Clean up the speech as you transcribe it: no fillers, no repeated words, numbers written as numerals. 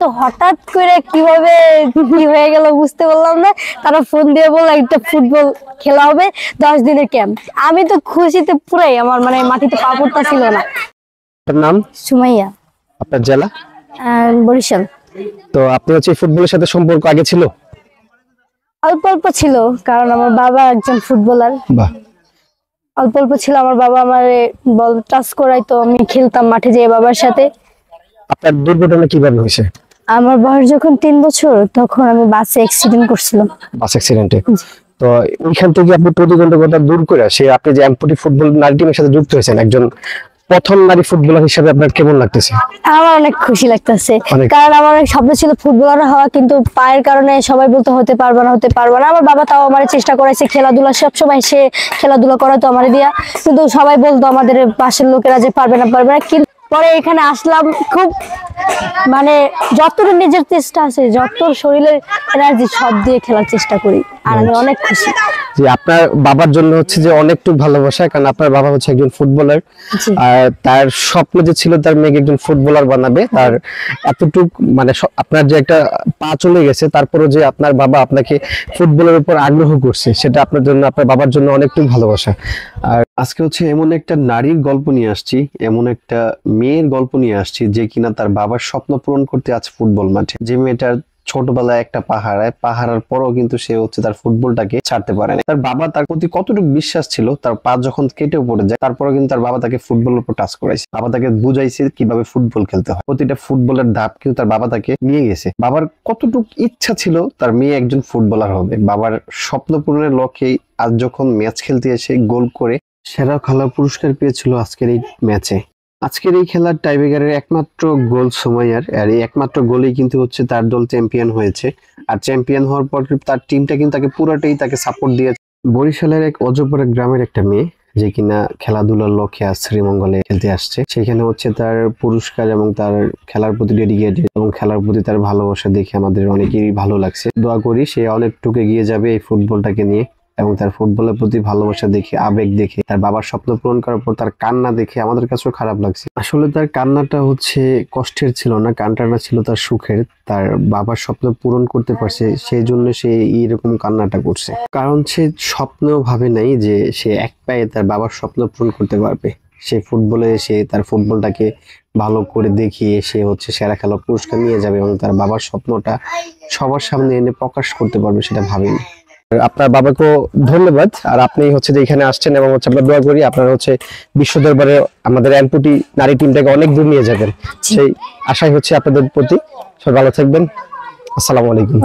তো হঠাৎ করে কিভাবে কি হয়ে গেল বুঝতে পারলাম না। তারা ফোন দিয়ে বললো একটা ফুটবল খেলা হবে, 10 দিনের ক্যাম্প। আমি তো খুশিতে পুরাই আমার মানে মাটিতে পা পড়তেছিল না। আপনার নাম? সুমাইয়া। আপনার জেলা? বরিশাল। তো আপনি হচ্ছে ফুটবলের সাথে সম্পর্ক আগে ছিল? অল্প অল্প ছিল, কারণ আমার বাবা একজন ফুটবলার। বাহ। অল্প অল্প ছিল, আমার বাবা আমার বল টাচ করাইতো, আমি খেলতাম মাঠে যেয়ে বাবার সাথে। আপনার দুর্ঘটনা কিভাবে হয়েছে? আমার বয়স যখন 3 বছর তখন আমি বাসে অ্যাক্সিডেন্ট করছিলাম। বাস অ্যাক্সিডেন্টে? তো ওইখান থেকে আপনি প্রতিবন্ধকতা দূর করে সে আপনি যে এমপুটি ফুটবল নারী টিমের সাথে যুক্ত হয়েছেন, একজন প্রথম নারী ফুটবলার হিসেবে আপনার কেমন লাগতেছে? আমার অনেক খুশি লাগতেছে, কারণ আমার অনেক স্বপ্ন ছিল ফুটবলার হওয়া, কিন্তু পায়ের কারণে সবাই বলতে হতে পারবে না, হতে পারবে না। আমার বাবা তাও আমার চেষ্টা করেছে, খেলাধুলা সবসময় সে খেলাধুলা করাতো আমার দিয়া, কিন্তু সবাই বলতো আমাদের পাশের লোকেরা যে পারবে না পারবে না। কিন্তু পরে এখানে আসলাম, খুব মানে যতটুকু নিজের চেষ্টা আছে, যত শরীরের এনার্জি সব দিয়ে খেলার চেষ্টা করি, আর আমি অনেক খুশি। যে আপনার বাবার জন্য হচ্ছে যে অনেকটুকু ভালোবাসা, কারণ আপনার বাবা হচ্ছে একজন ফুটবলার, আর তার স্বপ্ন যে ছিল তার মেয়েকে একজন ফুটবলার বানাবে, তার এতটুক মানে আপনার যে একটা পা চলে গেছে, তারপরে যে আপনার বাবা আপনাকে ফুটবলের উপর আগ্রহ করছে, সেটা আপনার জন্য, আপনার বাবার জন্য অনেকটুকু ভালোবাসা। আর আজকে হচ্ছে এমন একটা নারীর গল্প নিয়ে আসছি, এমন একটা মেয়ের গল্প নিয়ে আসছি যে কিনা তার বাবার স্বপ্ন পূরণ করতে আছে ফুটবল মাঠে। যে মেয়েটার ছোটবেলায় একটা পাহারার পরও কিন্তু সে হচ্ছে তার ফুটবলটাকে ছাড়তে পারে না। তার বাবা তার প্রতি কতটুকু বিশ্বাস ছিল, তার পা যখন কেটেও পড়ে যায় তারপরেও কিন্তু তার বাবা তাকে ফুটবলের উপর টাচ করাইছে, বাবা তাকে বুঝাইছে কিভাবে ফুটবল খেলতে হয়, প্রতিটা ফুটবলের ধাপ কিন্তু তার বাবা তাকে নিয়ে গেছে। বাবার কতটুকু ইচ্ছা ছিল তার মেয়ে একজন ফুটবলার হবে, বাবার স্বপ্ন পূরণের লক্ষ্যেই আজ যখন ম্যাচ খেলতে এসে গোল করে সেরা খেলার পুরস্কার পেয়েছিল আজকের এই ম্যাচে। আজকের এই খেলার টাইব্রেকারের একমাত্র গোল সুমাইয়ার, আর এই একমাত্র গোলেই কিন্তু হচ্ছে তার দল চ্যাম্পিয়ন হয়েছে। আর চ্যাম্পিয়ন হওয়ার পর তার টিমটা কিন্তু তাকে পুরোটাই তাকে সাপোর্ট দিয়েছে। বরিশালের এক অজপাড়া গ্রামের একটা মেয়ে যে কিনা খেলাধুলার লক্ষ্যে আজ শ্রীমঙ্গলে খেলতে আসছে, সেখানে হচ্ছে তার পুরস্কার এবং তার খেলার প্রতি ডেডিকেটেড এবং খেলার প্রতি তার ভালোবাসা দেখে আমাদের অনেকেরই ভালো লাগছে। দোয়া করি সে অনেকটুকু এগিয়ে যাবে এই ফুটবলটাকে নিয়ে, এবং তার ফুটবলের প্রতি ভালোবাসা দেখে, আবেগ দেখে, তার বাবার স্বপ্ন পূরণ করার পর তার কান্না দেখে আমাদের কাছেও খারাপ লাগছে। আসলে তার কান্নাটা হচ্ছে কষ্টের ছিল না, কান্নাটা ছিল তার সুখের। তার বাবার স্বপ্ন পূরণ করতে পারছে, সেই জন্য সে এইরকম কান্নাটা করছে, কারণ সে স্বপ্নেও ভাবে নাই যে সে এক পায়ে তার বাবার স্বপ্ন পূরণ করতে পারবে। সে ফুটবলে এসে তার ফুটবলটাকে ভালো করে দেখিয়ে সে হচ্ছে সেরা খেলা পুরস্কার নিয়ে যাবে এবং তার বাবার স্বপ্নটা সবার সামনে এনে প্রকাশ করতে পারবে, সেটা ভাবেনি। আপনার বাবাকে ধন্যবাদ। আর আপনি হচ্ছে যে এখানে আসছেন এবং হচ্ছে আমরা দোয়া করি আপনারা হচ্ছে বিশ্ব দরবারে আমাদের এমপুটি নারী টিমটাকে অনেক দূর নিয়ে যাবেন, সেই আশাই হচ্ছে আপনাদের প্রতি। সবাই ভালো থাকবেন। আসসালামু আলাইকুম।